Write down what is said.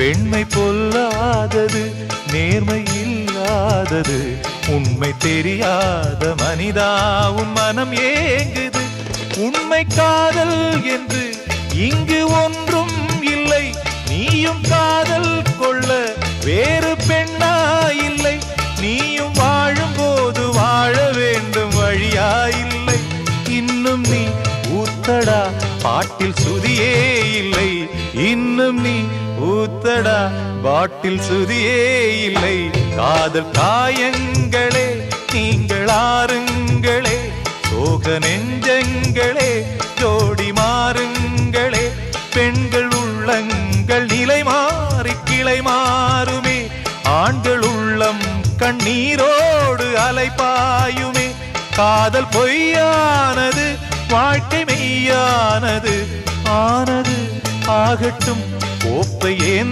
பெண்மை பொல்லாதது, நேர்மை இல்லாதது, உண்மை தெரியாத மனிதா உன் மனம் ஏங்குது. உண்மை காதல் என்று இங்கு ஒன்றும் இல்லை, நீயும் காதல் கொள்ள வேறு பெண்ணா இல்லை. நீயும் வாழும்போது வாழ வேண்டும் வழியா இல்லை. இன்னும் நீ ஊத்தடா பாட்டில் சுதியே இல்லை, இன்னும் நீ ஊத்தடா பாட்டில் சுதியே இல்லை. காதல் காயங்களே நீங்கள் ஆறுங்களே, சோக நெஞ்சங்களே ஜோடி மாறுங்களே. பெண்கள் உள்ளங்கள் நிலை மாறி கிளை மாறுமே, ஆண்கள் உள்ளம் கண்ணீரோடு அலைபாயுமே. காதல் பொய்யானது, வாழ்க்கை மெய்யானது, ஆனது ஆகட்டும் கோப்பை ஏந்து